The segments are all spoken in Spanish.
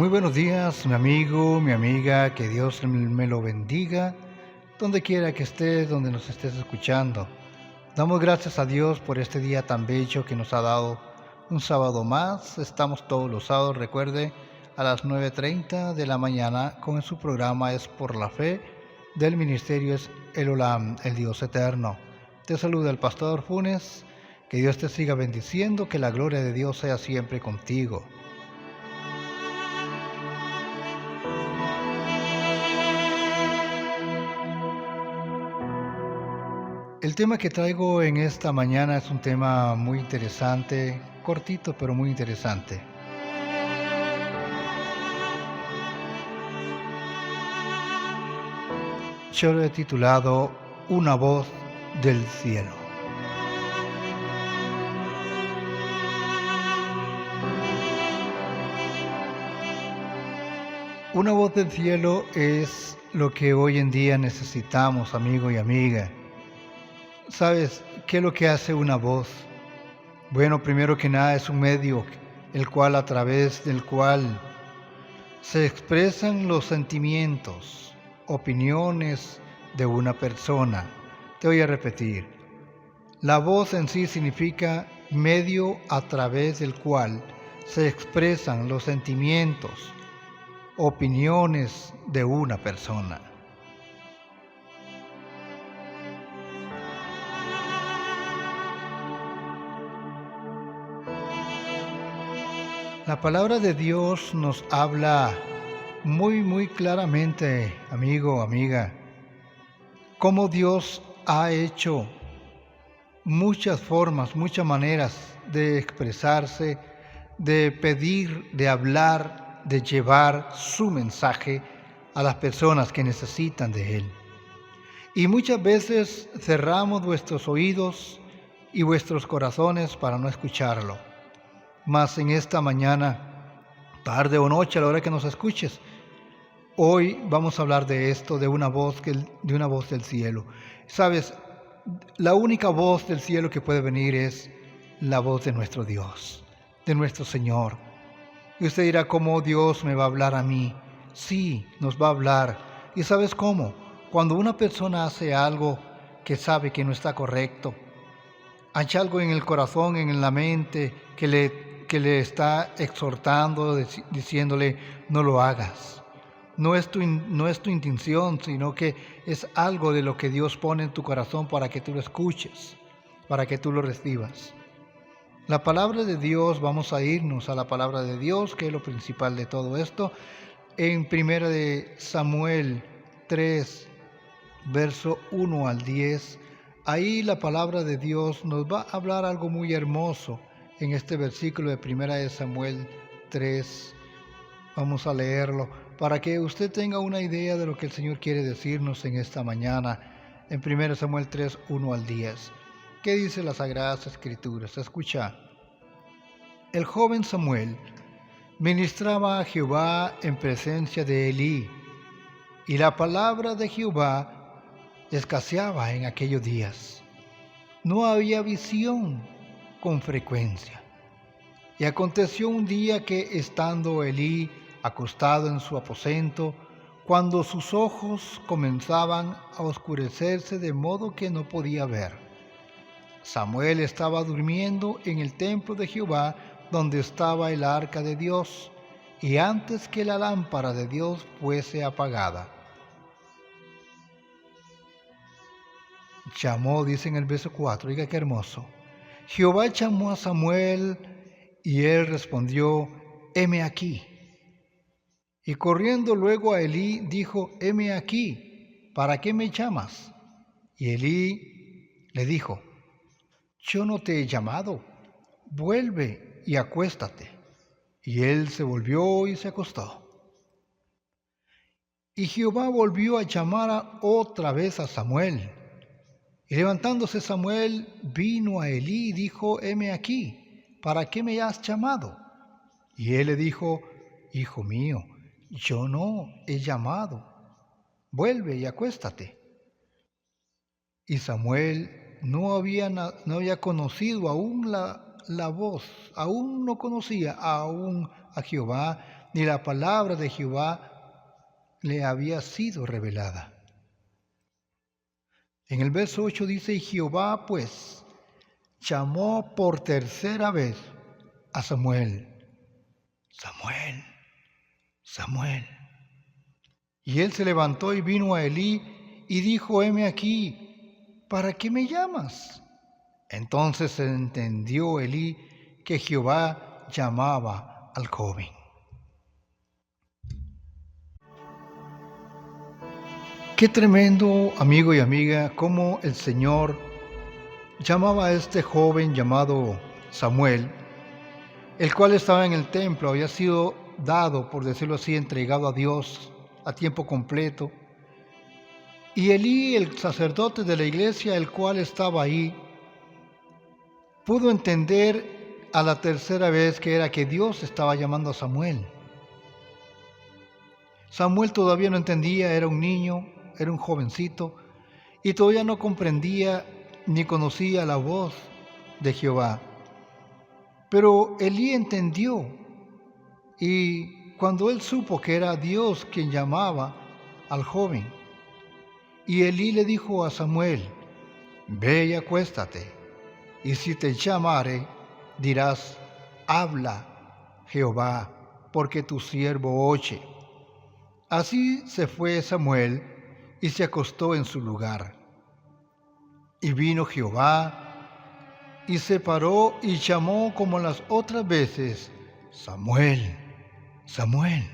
Muy buenos días, mi amigo, mi amiga, que Dios me lo bendiga, donde quiera que estés, donde nos estés escuchando. Damos gracias a Dios por este día tan bello que nos ha dado un sábado más. Estamos todos los sábados, recuerde, a las 9:30 de la mañana con su programa Es por la Fe del Ministerio Es el Olam, el Dios Eterno. Te saluda el Pastor Funes, que Dios te siga bendiciendo, que la gloria de Dios sea siempre contigo. El tema que traigo en esta mañana es un tema muy interesante, cortito pero muy interesante. Yo lo he titulado Una voz del cielo. Una voz del cielo es lo que hoy en día necesitamos, amigo y amiga. ¿Sabes qué es lo que hace una voz? Bueno, primero que nada es un medio a través del cual se expresan los sentimientos, opiniones de una persona. Te voy a repetir. La voz en sí significa medio a través del cual se expresan los sentimientos, opiniones de una persona. La palabra de Dios nos habla muy claramente, amigo, amiga, cómo Dios ha hecho muchas formas, muchas maneras de expresarse, de pedir, de hablar, de llevar su mensaje a las personas que necesitan de Él. Y muchas veces cerramos vuestros oídos y vuestros corazones para no escucharlo. Mas en esta mañana, tarde o noche, a la hora que nos escuches, hoy vamos a hablar de esto, de una voz del cielo. Sabes, la única voz del cielo que puede venir es la voz de nuestro Dios, de nuestro Señor. Y usted dirá, ¿cómo Dios me va a hablar a mí? Sí, nos va a hablar. ¿Y sabes cómo? Cuando una persona hace algo que sabe que no está correcto, hay algo en el corazón, en la mente, que le está exhortando, diciéndole, no lo hagas. No es tu intención, sino que es algo de lo que Dios pone en tu corazón para que tú lo escuches, para que tú lo recibas. La palabra de Dios, vamos a irnos a la palabra de Dios, que es lo principal de todo esto, en 1 de Samuel 3, verso 1 al 10. Ahí la palabra de Dios nos va a hablar algo muy hermoso en este versículo de 1 de Samuel 3. Vamos a leerlo para que usted tenga una idea de lo que el Señor quiere decirnos en esta mañana, en 1 Samuel 3, 1 al 10. ¿Qué dice las Sagradas Escrituras? Escucha. El joven Samuel ministraba a Jehová en presencia de Elí, y la palabra de Jehová escaseaba en aquellos días. No había visión con frecuencia. Y aconteció un día que, estando Elí acostado en su aposento, cuando sus ojos comenzaban a oscurecerse de modo que no podía ver, Samuel estaba durmiendo en el templo de Jehová, donde estaba el arca de Dios, y antes que la lámpara de Dios fuese apagada, llamó, dice en el verso 4, oiga qué hermoso, Jehová llamó a Samuel, y él respondió, heme aquí. Y corriendo luego a Elí, dijo, heme aquí, ¿para qué me llamas? Y Elí le dijo, yo no te he llamado, vuelve y acuéstate. Y él se volvió y se acostó. Y Jehová volvió a llamar otra vez a Samuel. Y levantándose Samuel, vino a Elí y dijo, heme aquí, ¿para qué me has llamado? Y él le dijo, hijo mío, yo no he llamado, vuelve y acuéstate. Y Samuel no había conocido aún la voz, aún no conocía aún a Jehová, ni la palabra de Jehová le había sido revelada. En el verso 8 dice, y Jehová pues llamó por tercera vez a Samuel. Samuel, Samuel. Y él se levantó y vino a Elí y dijo, heme aquí, ¿para qué me llamas? Entonces entendió Elí que Jehová llamaba al joven. Qué tremendo, amigo y amiga, cómo el Señor llamaba a este joven llamado Samuel, el cual estaba en el templo, había sido dado, por decirlo así, entregado a Dios a tiempo completo. Y Elí, el sacerdote de la iglesia, el cual estaba ahí, pudo entender a la tercera vez que era que Dios estaba llamando a Samuel. Samuel todavía no entendía, era un niño, era un jovencito, y todavía no comprendía ni conocía la voz de Jehová. Pero Elí entendió, y cuando él supo que era Dios quien llamaba al joven, y Elí le dijo a Samuel, ve y acuéstate, y si te llamare, dirás, habla, Jehová, porque tu siervo oye. Así se fue Samuel y se acostó en su lugar. Y vino Jehová y se paró y llamó como las otras veces, Samuel, Samuel.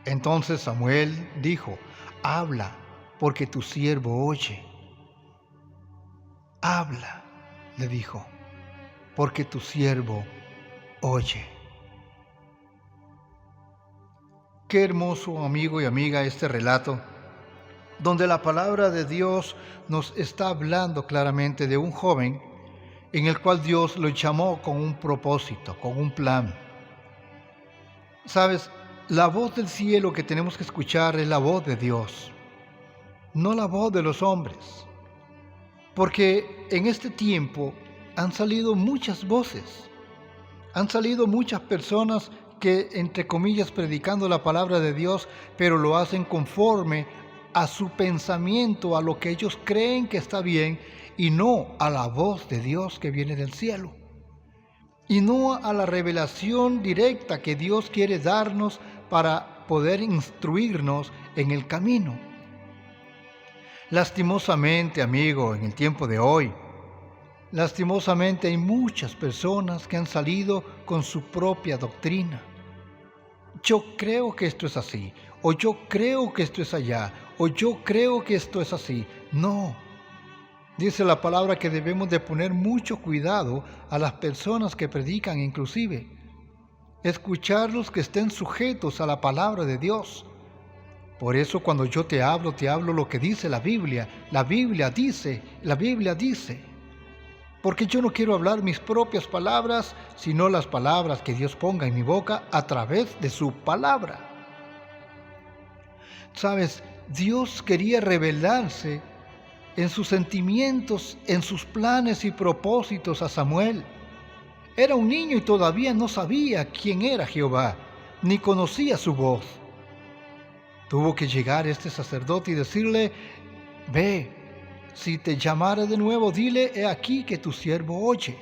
Entonces Samuel dijo, habla, porque tu siervo oye. Habla, le dijo, porque tu siervo oye. Qué hermoso, amigo y amiga, este relato, donde la palabra de Dios nos está hablando claramente de un joven en el cual Dios lo llamó con un propósito, con un plan. Sabes, la voz del cielo que tenemos que escuchar es la voz de Dios, no la voz de los hombres, porque en este tiempo han salido muchas voces, han salido muchas personas que, entre comillas, predicando la palabra de Dios, pero lo hacen conforme a su pensamiento, a lo que ellos creen que está bien, y no a la voz de Dios que viene del cielo, y no a la revelación directa que Dios quiere darnos para poder instruirnos en el camino. Lastimosamente, amigo, en el tiempo de hoy, lastimosamente hay muchas personas que han salido con su propia doctrina. Yo creo que esto es así, o yo creo que esto es allá, o yo creo que esto es así. No. Dice la palabra que debemos de poner mucho cuidado a las personas que predican, inclusive. Escucharlos que estén sujetos a la palabra de Dios. Por eso cuando yo te hablo lo que dice la Biblia. La Biblia dice. Porque yo no quiero hablar mis propias palabras, sino las palabras que Dios ponga en mi boca a través de su palabra. Sabes, Dios quería revelarse en sus sentimientos, en sus planes y propósitos a Samuel. Era un niño y todavía no sabía quién era Jehová, ni conocía su voz. Tuvo que llegar este sacerdote y decirle, ve, si te llamare de nuevo, dile, he aquí que tu siervo oye.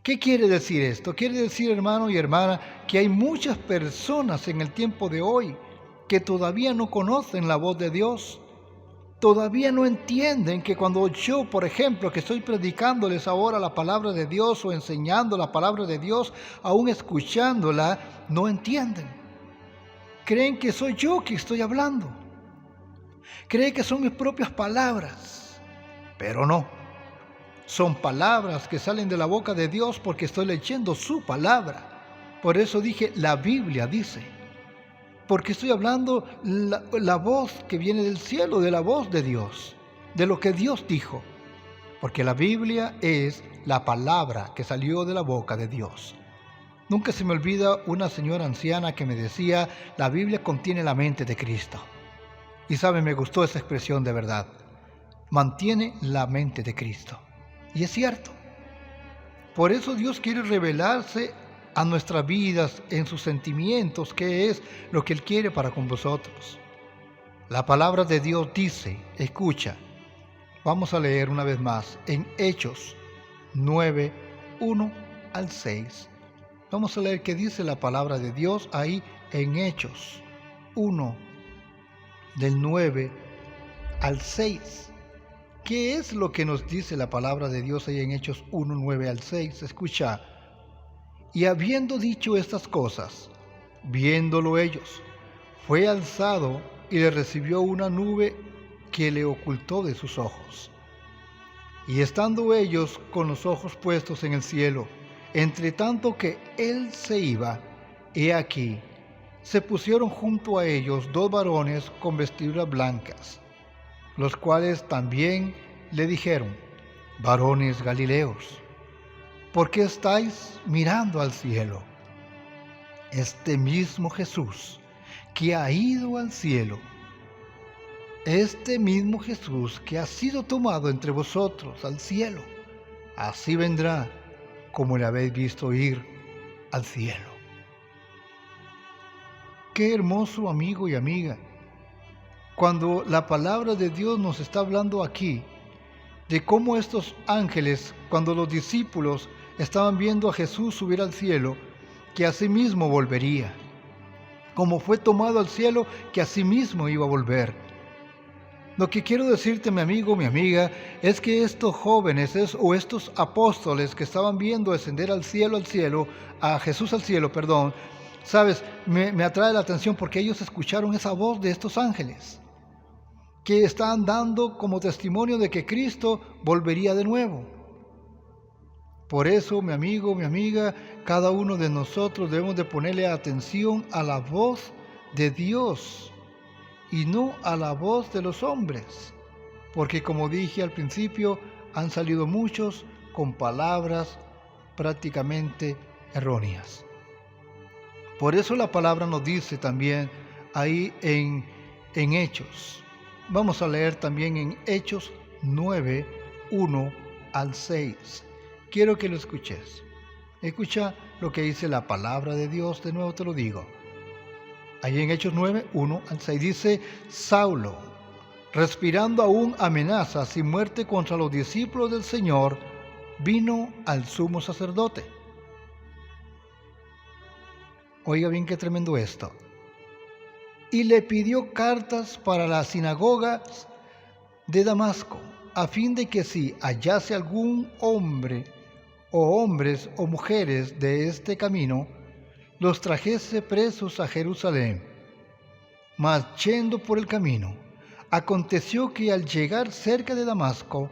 ¿Qué quiere decir esto? Quiere decir, hermano y hermana, que hay muchas personas en el tiempo de hoy que todavía no conocen la voz de Dios. Todavía no entienden que cuando yo, por ejemplo, que estoy predicándoles ahora la palabra de Dios o enseñando la palabra de Dios, aún escuchándola, no entienden. Creen que soy yo que estoy hablando. Creen que son mis propias palabras, pero no. Son palabras que salen de la boca de Dios porque estoy leyendo su palabra. Por eso dije, la Biblia dice. Porque estoy hablando la voz que viene del cielo, de la voz de Dios, de lo que Dios dijo. Porque la Biblia es la palabra que salió de la boca de Dios. Nunca se me olvida una señora anciana que me decía, la Biblia contiene la mente de Cristo. Y sabe, me gustó esa expresión de verdad. Mantiene la mente de Cristo. Y es cierto. Por eso Dios quiere revelarse a nuestras vidas, en sus sentimientos, qué es lo que Él quiere para con vosotros. La palabra de Dios dice, escucha, vamos a leer una vez más en Hechos 9, 1 al 6. Vamos a leer qué dice la palabra de Dios ahí en Hechos 1, del 9 al 6. ¿Qué es lo que nos dice la palabra de Dios ahí en Hechos 1, 9 al 6? Escucha. Y habiendo dicho estas cosas, viéndolo ellos, fue alzado y le recibió una nube que le ocultó de sus ojos. Y estando ellos con los ojos puestos en el cielo, entre tanto que él se iba, he aquí, se pusieron junto a ellos dos varones con vestiduras blancas, los cuales también le dijeron, varones Galileos, ¿por qué estáis mirando al cielo? Este mismo Jesús que ha ido al cielo, este mismo Jesús que ha sido tomado entre vosotros al cielo, así vendrá como le habéis visto ir al cielo. Qué hermoso, amigo y amiga, cuando la palabra de Dios nos está hablando aquí de cómo estos ángeles, cuando los discípulos estaban viendo a Jesús subir al cielo, que asimismo volvería. Como fue tomado al cielo, que asimismo iba a volver. Lo que quiero decirte, mi amigo, mi amiga, es que estos jóvenes o estos apóstoles que estaban viendo ascender al cielo, a Jesús al cielo, sabes, me atrae la atención porque ellos escucharon esa voz de estos ángeles que estaban dando como testimonio de que Cristo volvería de nuevo. Por eso, mi amigo, mi amiga, cada uno de nosotros debemos de ponerle atención a la voz de Dios y no a la voz de los hombres, porque como dije al principio, han salido muchos con palabras prácticamente erróneas. Por eso la palabra nos dice también ahí en Hechos. Vamos a leer también en Hechos 9, 1 al 6. Quiero que lo escuches. Escucha lo que dice la palabra de Dios, de nuevo te lo digo. Ahí en Hechos 9, 1 al 6 dice, Saulo, respirando aún amenazas y muerte contra los discípulos del Señor, vino al sumo sacerdote. Oiga bien qué tremendo esto. Y le pidió cartas para las sinagogas de Damasco, a fin de que si hallase algún hombre o hombres o mujeres de este camino, los trajese presos a Jerusalén. Mas yendo por el camino, aconteció que al llegar cerca de Damasco,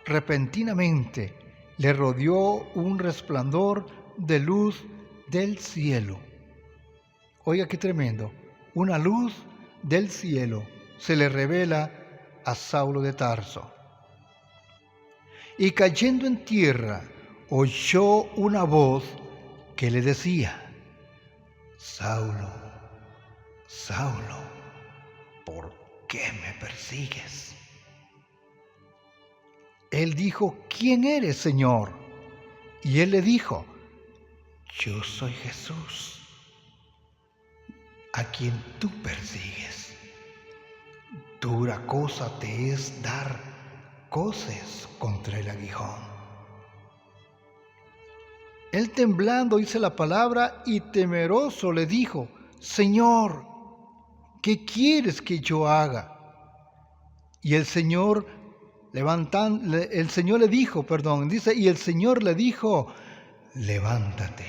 repentinamente le rodeó un resplandor de luz del cielo. Oiga qué tremendo. Una luz del cielo se le revela a Saulo de Tarso. Y cayendo en tierra, oyó una voz que le decía, Saulo, Saulo, ¿por qué me persigues? Él dijo, ¿quién eres, Señor? Y él le dijo, yo soy Jesús, a quien tú persigues. Dura cosa te es dar coces contra el aguijón. Él temblando dice la palabra y temeroso le dijo, Señor, ¿qué quieres que yo haga? Y el Señor le dijo, y el Señor le dijo, levántate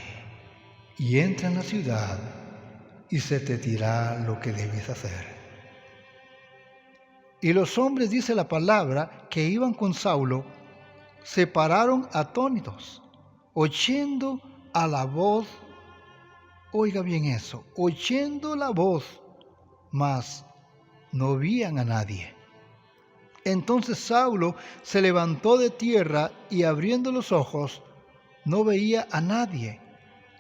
y entra en la ciudad y se te dirá lo que debes hacer. Y los hombres, dice la palabra, que iban con Saulo, se pararon atónitos, oyendo a la voz, oiga bien eso, oyendo la voz, mas no veían a nadie. Entonces Saulo se levantó de tierra y abriendo los ojos, no veía a nadie.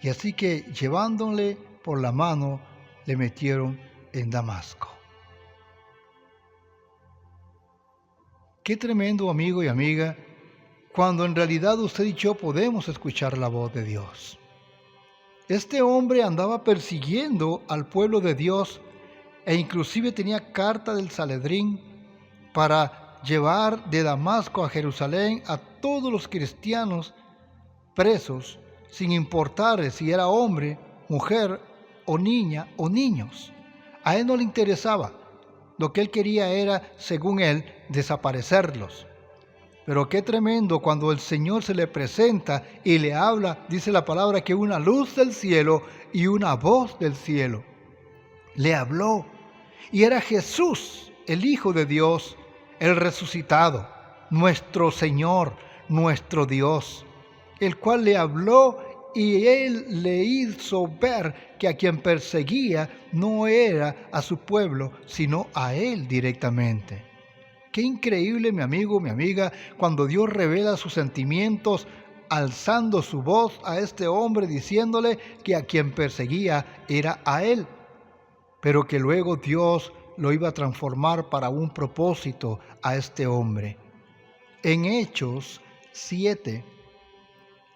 Y así que llevándole por la mano, le metieron en Damasco. Qué tremendo, amigo y amiga, cuando en realidad usted y yo podemos escuchar la voz de Dios. Este hombre andaba persiguiendo al pueblo de Dios e inclusive tenía carta del Sanedrín para llevar de Damasco a Jerusalén a todos los cristianos presos, sin importar si era hombre, mujer o niña o niños. A él no le interesaba. Lo que él quería era, según él, desaparecerlos. Pero qué tremendo cuando el Señor se le presenta y le habla, dice la palabra que una luz del cielo y una voz del cielo le habló. Y era Jesús, el Hijo de Dios, el resucitado, nuestro Señor, nuestro Dios, el cual le habló y él le hizo ver que a quien perseguía no era a su pueblo, sino a él directamente. Qué increíble, mi amigo, mi amiga, cuando Dios revela sus sentimientos, alzando su voz a este hombre, diciéndole que a quien perseguía era a él, pero que luego Dios lo iba a transformar para un propósito a este hombre. En Hechos 7,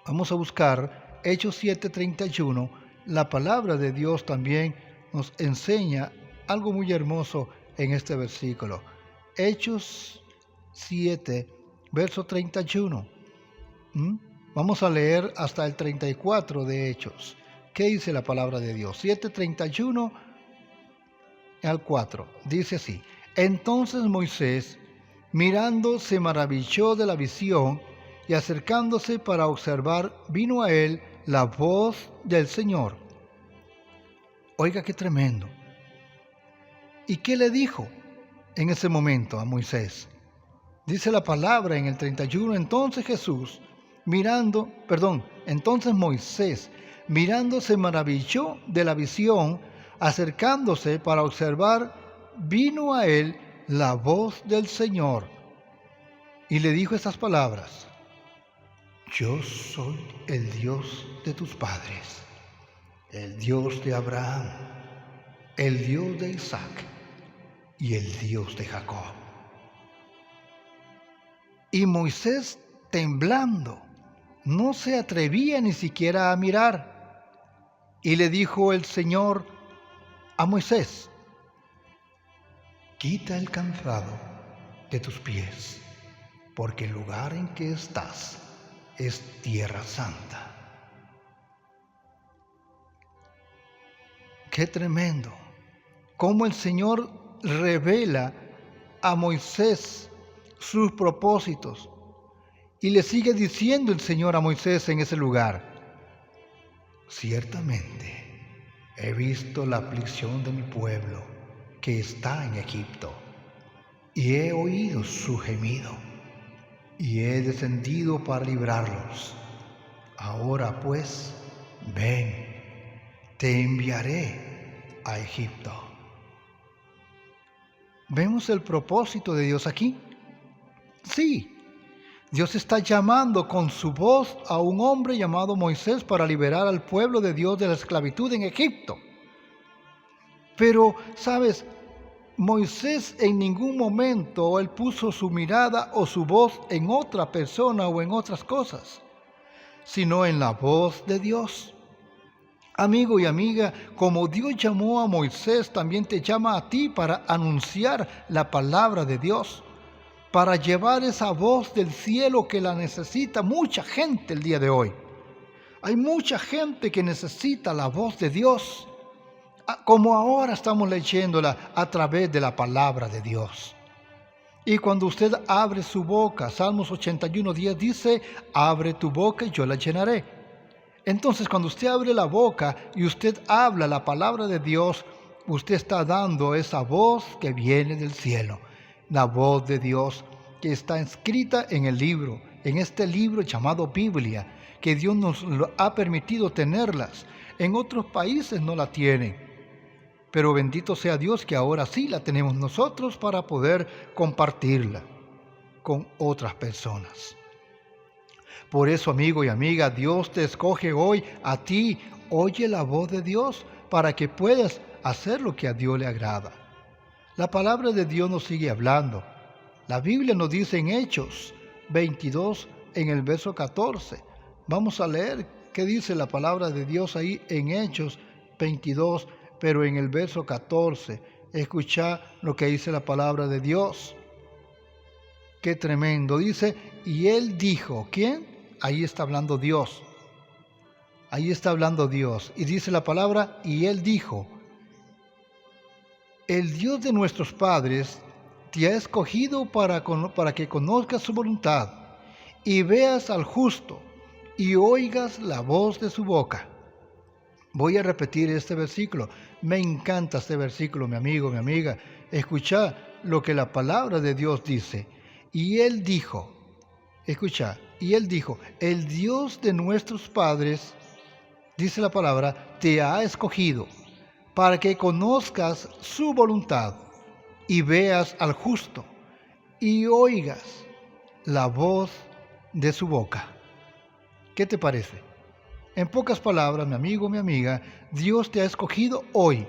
vamos a buscar Hechos 7:31, la palabra de Dios también nos enseña algo muy hermoso en este versículo. Hechos 7, verso 31. Vamos a leer hasta el 34 de Hechos. ¿Qué dice la palabra de Dios? 7:31 al 4. Dice así: Entonces Moisés, mirando, se maravilló de la visión, y acercándose para observar, vino a él la voz del Señor. Oiga qué tremendo. ¿Y qué le dijo en ese momento a Moisés? Dice la palabra en el 31, entonces Moisés, mirando, se maravilló de la visión, acercándose para observar, vino a él la voz del Señor, y le dijo estas palabras: Yo soy el Dios de tus padres, el Dios de Abraham, el Dios de Isaac y el Dios de Jacob. Y Moisés, temblando, no se atrevía ni siquiera a mirar. Y le dijo el Señor a Moisés: Quita el calzado de tus pies, porque el lugar en que estás es tierra santa. Qué tremendo, cómo el Señor revela a Moisés sus propósitos, y le sigue diciendo el Señor a Moisés en ese lugar: Ciertamente he visto la aflicción de mi pueblo que está en Egipto, y he oído su gemido, y he descendido para librarlos. Ahora pues, ven, te enviaré a Egipto. ¿Vemos el propósito de Dios aquí? Sí, Dios está llamando con su voz a un hombre llamado Moisés para liberar al pueblo de Dios de la esclavitud en Egipto. Pero, ¿sabes? Moisés en ningún momento él puso su mirada o su voz en otra persona o en otras cosas, sino en la voz de Dios. Amigo y amiga, como Dios llamó a Moisés, también te llama a ti para anunciar la palabra de Dios, para llevar esa voz del cielo que la necesita mucha gente el día de hoy. Hay mucha gente que necesita la voz de Dios, como ahora estamos leyéndola a través de la palabra de Dios. Y cuando usted abre su boca, Salmos 81:10 dice: abre tu boca y yo la llenaré. Entonces, cuando usted abre la boca y usted habla la palabra de Dios, usted está dando esa voz que viene del cielo, la voz de Dios que está escrita en el libro, en este libro llamado Biblia, que Dios nos lo ha permitido tenerlas. En otros países no la tienen, pero bendito sea Dios que ahora sí la tenemos nosotros para poder compartirla con otras personas. Por eso, amigo y amiga, Dios te escoge hoy a ti. Oye la voz de Dios para que puedas hacer lo que a Dios le agrada. La palabra de Dios nos sigue hablando. La Biblia nos dice en Hechos 22, en el verso 14. Vamos a leer qué dice la palabra de Dios ahí en Hechos 22, pero en el verso 14. Escucha lo que dice la palabra de Dios. Qué tremendo. Dice, y él dijo, ¿quién? Ahí está hablando Dios. Ahí está hablando Dios. Y dice la palabra, y él dijo, el Dios de nuestros padres te ha escogido para que conozcas su voluntad y veas al justo y oigas la voz de su boca. Voy a repetir este versículo. Me encanta este versículo, mi amigo, mi amiga. Escucha lo que la palabra de Dios dice. Y él dijo, escucha, y él dijo, el Dios de nuestros padres, dice la palabra, te ha escogido para que conozcas su voluntad y veas al justo y oigas la voz de su boca. ¿Qué te parece? En pocas palabras, mi amigo, mi amiga, Dios te ha escogido hoy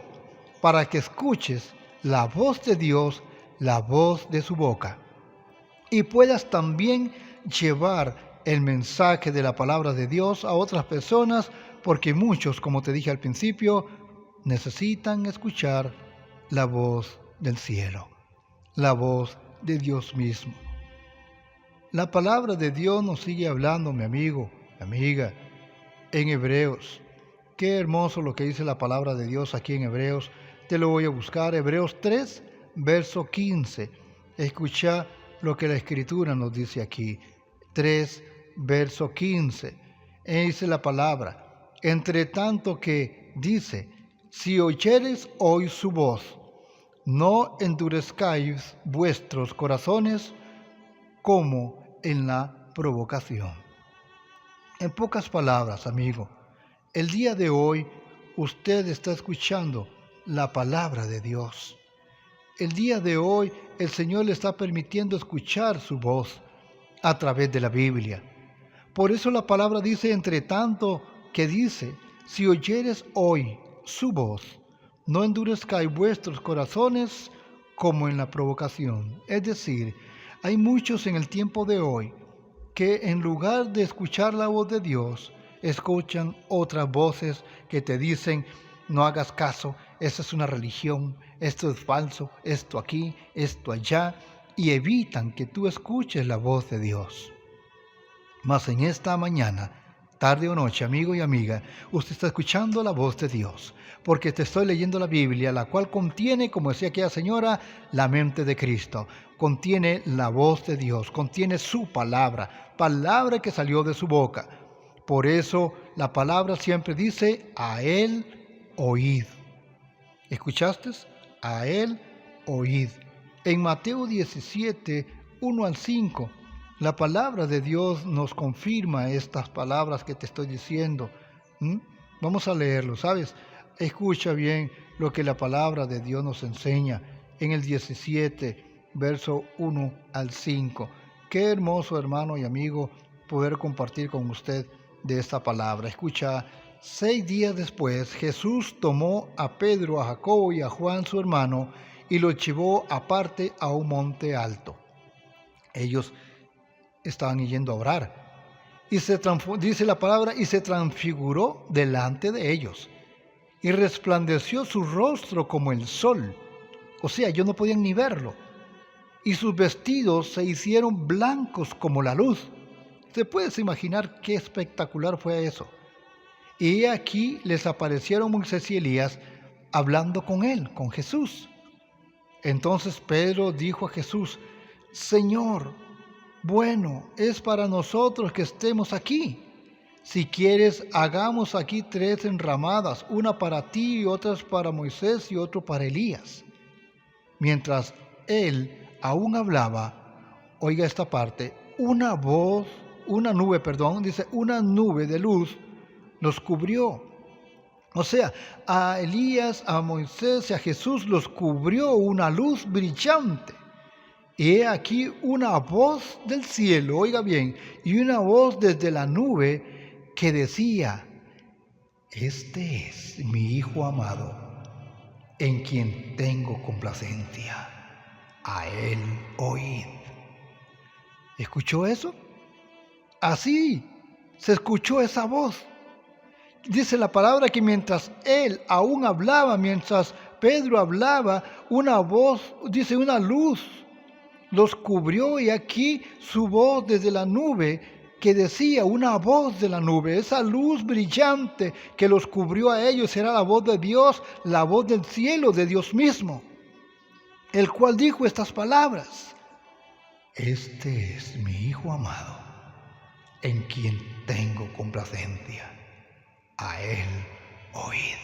para que escuches la voz de Dios, la voz de su boca, y puedas también llevar el mensaje de la palabra de Dios a otras personas, porque muchos, como te dije al principio, necesitan escuchar la voz del cielo, la voz de Dios mismo. La palabra de Dios nos sigue hablando, mi amigo, mi amiga, en Hebreos. Qué hermoso lo que dice la palabra de Dios aquí en Hebreos. Te lo voy a buscar, Hebreos 3, verso 15. Escucha lo que la Escritura nos dice aquí. 3, verso 15. Dice la palabra, entre tanto que dice, si oyereis hoy su voz, no endurezcáis vuestros corazones como en la provocación. En pocas palabras, amigo, el día de hoy usted está escuchando la palabra de Dios. El día de hoy el Señor le está permitiendo escuchar su voz a través de la Biblia. Por eso la palabra dice, entre tanto que dice, si oyeres hoy su voz, no endurezcáis vuestros corazones como en la provocación. Es decir, hay muchos en el tiempo de hoy que en lugar de escuchar la voz de Dios, escuchan otras voces que te dicen, no hagas caso, esa es una religión, esto es falso, esto aquí, esto allá, y evitan que tú escuches la voz de Dios. Mas en esta mañana, tarde o noche, amigo y amiga, usted está escuchando la voz de Dios, porque te estoy leyendo la Biblia, la cual contiene, como decía aquella señora, la mente de Cristo, contiene la voz de Dios, contiene su palabra, palabra que salió de su boca. Por eso la palabra siempre dice, a Él oíd. ¿Escuchaste? A Él oíd. En Mateo 17, 1 al 5, la palabra de Dios nos confirma estas palabras que te estoy diciendo. Vamos a leerlo, ¿sabes? Escucha bien lo que la palabra de Dios nos enseña en el 17, verso 1 al 5. Qué hermoso, hermano y amigo, poder compartir con usted de esta palabra. Escucha, 6 días después, Jesús tomó a Pedro, a Jacobo y a Juan, su hermano, y los llevó aparte a un monte alto. Ellos estaban yendo a orar. Y dice la palabra, y se transfiguró delante de ellos. Y resplandeció su rostro como el sol. O sea, ellos no podían ni verlo. Y sus vestidos se hicieron blancos como la luz. ¿Te puedes imaginar qué espectacular fue eso? Y aquí les aparecieron Moisés y Elías hablando con él, con Jesús. Entonces Pedro dijo a Jesús, Señor, bueno, es para nosotros que estemos aquí. Si quieres, hagamos aquí 3 enramadas, una para ti, otras para Moisés y otro para Elías. Mientras él aún hablaba, oiga esta parte, una nube de luz los cubrió. O sea, a Elías, a Moisés y a Jesús los cubrió una luz brillante. Y he aquí una voz del cielo, oiga bien, y una voz desde la nube que decía, este es mi Hijo amado, en quien tengo complacencia, a él oíd. ¿Escuchó eso? Así se escuchó esa voz. Dice la palabra que mientras él aún hablaba, mientras Pedro hablaba, una voz, dice una luz, los cubrió y aquí su voz desde la nube que decía, una voz de la nube, esa luz brillante que los cubrió a ellos era la voz de Dios, la voz del cielo, de Dios mismo, el cual dijo estas palabras: este es mi Hijo amado, en quien tengo complacencia, a Él oíd.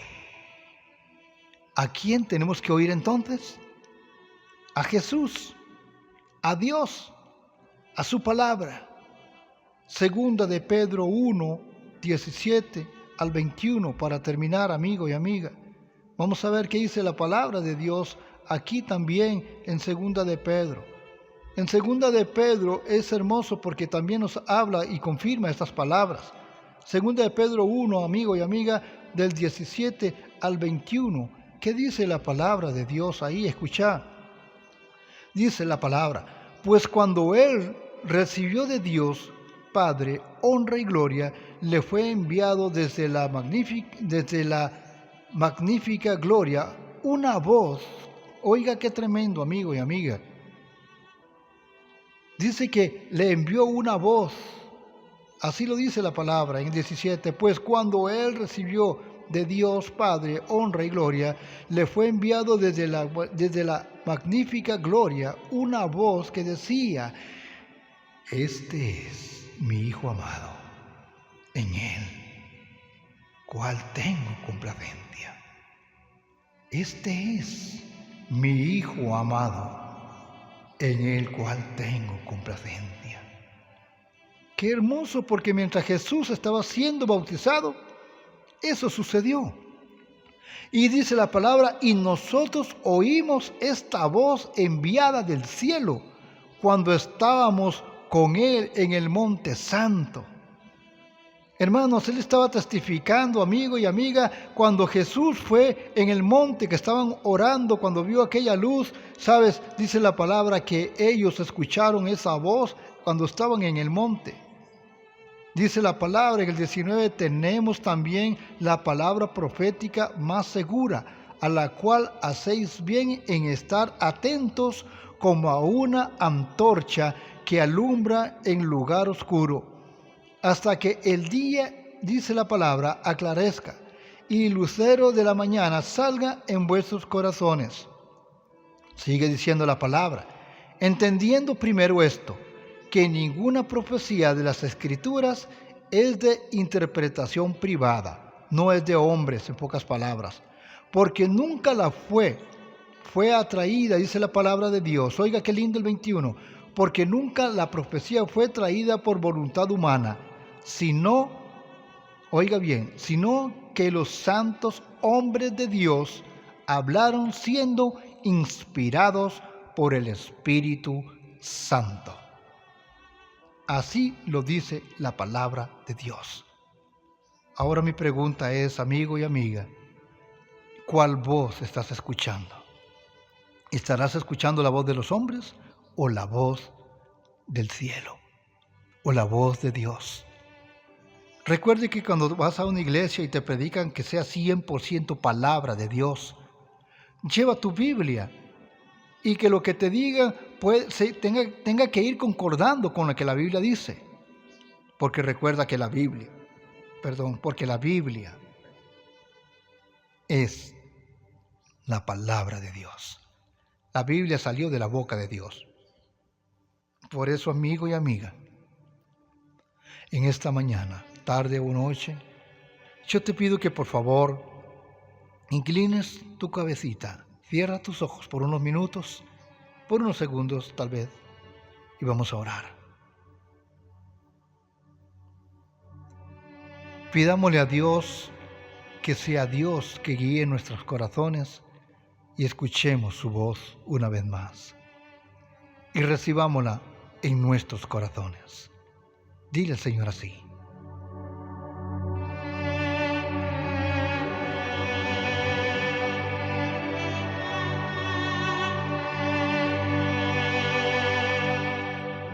¿A quién tenemos que oír entonces? A Jesús, a Dios, a su palabra. Segunda de Pedro 1, 17 al 21, para terminar, amigo y amiga. Vamos a ver qué dice la palabra de Dios aquí también en Segunda de Pedro. En Segunda de Pedro es hermoso porque también nos habla y confirma estas palabras. Segunda de Pedro 1, amigo y amiga, del 17 al 21. ¿Qué dice la palabra de Dios ahí? Escucha. Dice la palabra: pues cuando él recibió de Dios Padre honra y gloria, le fue enviado desde la magnífica gloria una voz. Oiga qué tremendo, amigo y amiga. Dice que le envió una voz. Así lo dice la palabra en 17. Pues cuando él recibió de Dios Padre honra y gloria, le fue enviado desde la magnífica gloria una voz que decía: este es mi Hijo amado, en él cual tengo complacencia. Este es mi Hijo amado, en el cual tengo complacencia. Qué hermoso, porque mientras Jesús estaba siendo bautizado, eso sucedió. Y dice la palabra: y nosotros oímos esta voz enviada del cielo cuando estábamos con él en el monte santo. Hermanos, él estaba testificando, amigo y amiga, cuando Jesús fue en el monte, que estaban orando, cuando vio aquella luz, ¿sabes? Dice la palabra que ellos escucharon esa voz cuando estaban en el monte. Dice la palabra en el 19, tenemos también la palabra profética más segura, a la cual hacéis bien en estar atentos como a una antorcha que alumbra en lugar oscuro, hasta que el día, dice la palabra, aclarezca, y el lucero de la mañana salga en vuestros corazones. Sigue diciendo la palabra: entendiendo primero esto, que ninguna profecía de las Escrituras es de interpretación privada, no es de hombres, en pocas palabras, porque nunca la fue atraída, dice la palabra de Dios. Oiga qué lindo el 21, porque nunca la profecía fue traída por voluntad humana, sino, oiga bien, sino que los santos hombres de Dios hablaron siendo inspirados por el Espíritu Santo. Así lo dice la palabra de Dios. Ahora mi pregunta es, amigo y amiga, ¿cuál voz estás escuchando? ¿Estarás escuchando la voz de los hombres o la voz del cielo o la voz de Dios? Recuerde que cuando vas a una iglesia y te predican, que sea 100% palabra de Dios, lleva tu Biblia y que lo que te diga tenga que ir concordando con lo que la Biblia dice. Porque recuerda que porque la Biblia es la palabra de Dios. La Biblia salió de la boca de Dios. Por eso, amigo y amiga, en esta mañana, tarde o noche, yo te pido que por favor inclines tu cabecita, cierra tus ojos por unos minutos, por unos segundos tal vez, y vamos a orar. Pidámosle a Dios que sea Dios que guíe nuestros corazones y escuchemos su voz una vez más y recibámosla en nuestros corazones. Dile al Señor así: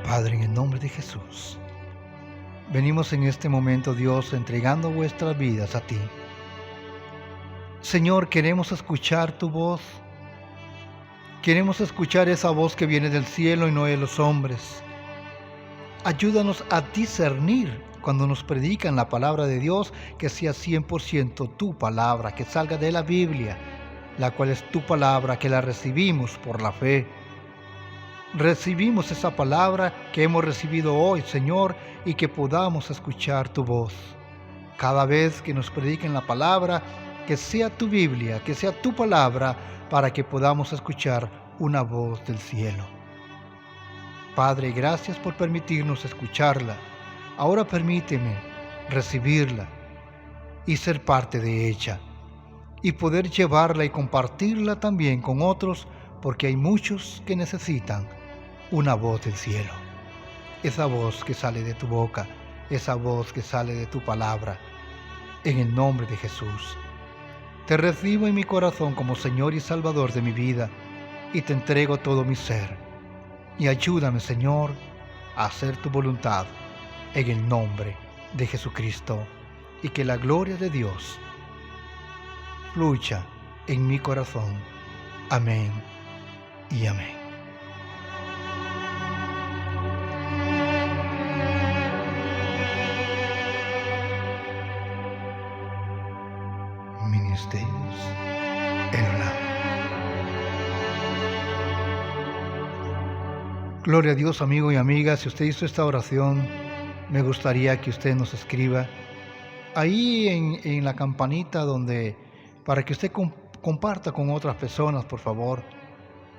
Padre, en el nombre de Jesús, venimos en este momento, Dios, entregando vuestras vidas a ti. Señor, queremos escuchar tu voz. Queremos escuchar esa voz que viene del cielo y no de los hombres. Ayúdanos a discernir cuando nos predican la palabra de Dios, que sea 100% tu palabra, que salga de la Biblia, la cual es tu palabra, que la recibimos por la fe. Recibimos esa palabra que hemos recibido hoy, Señor, y que podamos escuchar tu voz. Cada vez que nos prediquen la palabra, que sea tu Biblia, que sea tu palabra, para que podamos escuchar una voz del cielo. Padre, gracias por permitirnos escucharla. Ahora permíteme recibirla y ser parte de ella, y poder llevarla y compartirla también con otros, porque hay muchos que necesitan una voz del cielo. Esa voz que sale de tu boca, esa voz que sale de tu palabra. En el nombre de Jesús, te recibo en mi corazón como Señor y Salvador de mi vida, y te entrego todo mi ser. Y ayúdame, Señor, a hacer tu voluntad en el nombre de Jesucristo, y que la gloria de Dios fluya en mi corazón. Amén y amén. Ministerios Elolam. Gloria a Dios, amigo y amiga. Si usted hizo esta oración, me gustaría que usted nos escriba ahí en la campanita para que usted comparta con otras personas, por favor,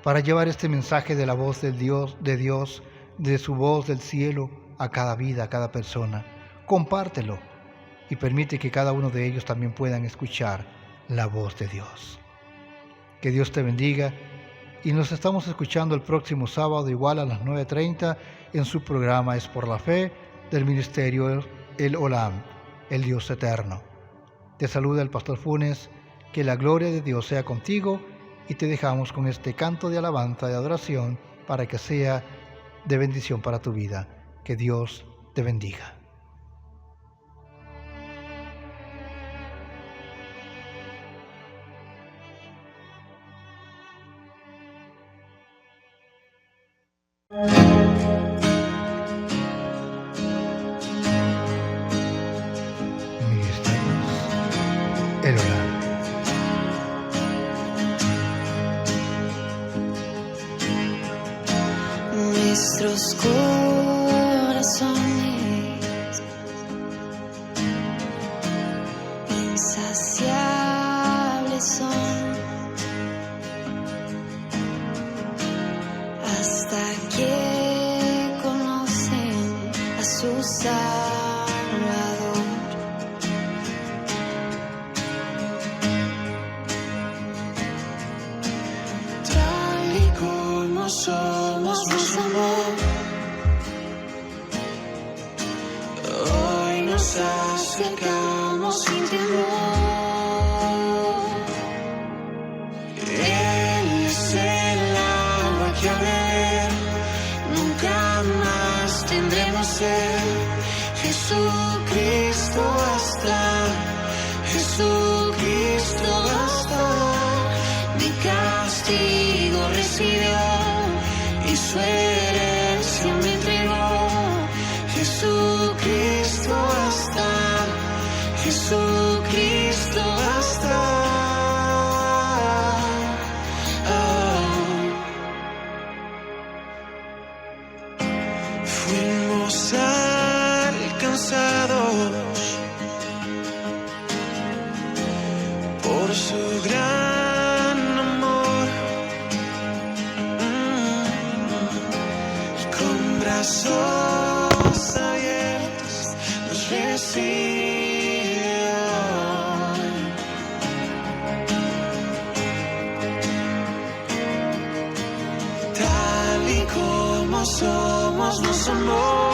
para llevar este mensaje de la voz de Dios, de su voz del cielo a cada vida, a cada persona. Compártelo y permite que cada uno de ellos también puedan escuchar la voz de Dios. Que Dios te bendiga, y nos estamos escuchando el próximo sábado igual a las 9:30 en su programa Es por la Fe del Ministerio Elolam, el Dios eterno. Te saluda el Pastor Funes, que la gloria de Dios sea contigo, y te dejamos con este canto de alabanza, de adoración, para que sea de bendición para tu vida. Que Dios te bendiga. Ministerios Elolam. Nuestros corazones insaciables son hasta que conocen a su Salvador. Tal y como somos, nos amó. Hoy nos acercamos sin temor. Él es el agua que a beber nunca más tendremos sed. Jesucristo basta, Jesucristo basta. Mi castigo recibió y su herencia me entregó. Jesucristo basta, Jesucristo basta. Fuimos alcanzados por su gran amor, y con brazos abiertos nos recibe hoy. Tal y como somos, nos amó.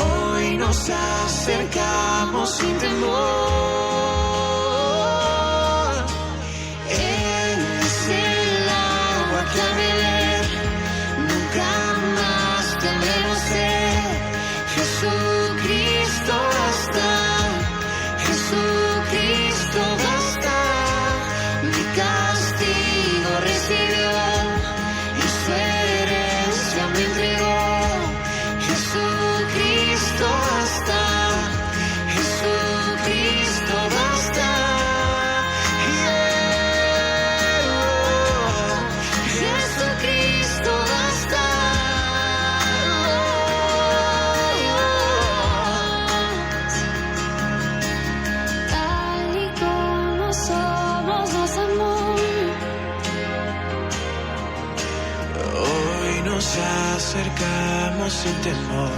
Hoy nos acercamos sin temor. Él es el agua que a beber nunca más tendremos acercamos sin temor,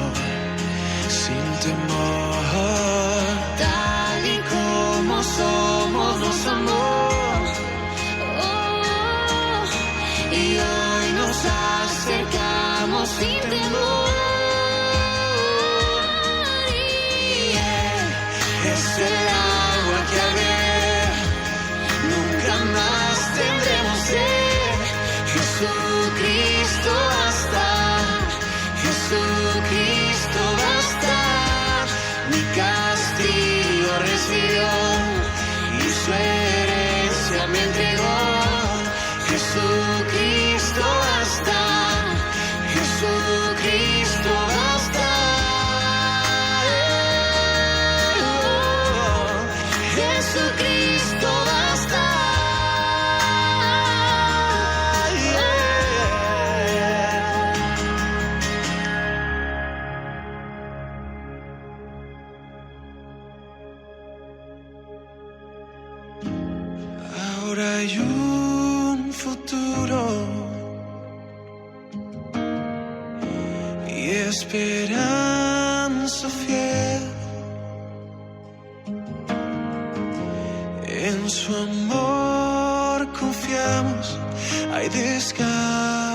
sin temor. Tal y como somos nos amó. Y hoy nos acercamos sin temor. Y Él es el agua que al beber nunca más tendremos sed. Jesucristo basta, Jesucristo basta. Mi castigo recibió y su herencia me entregó. Jesucristo basta, Jesucristo basta. Jesucristo basta. Ahora hay un futuro y esperanza fiel. En su amor confiamos, hay descanso.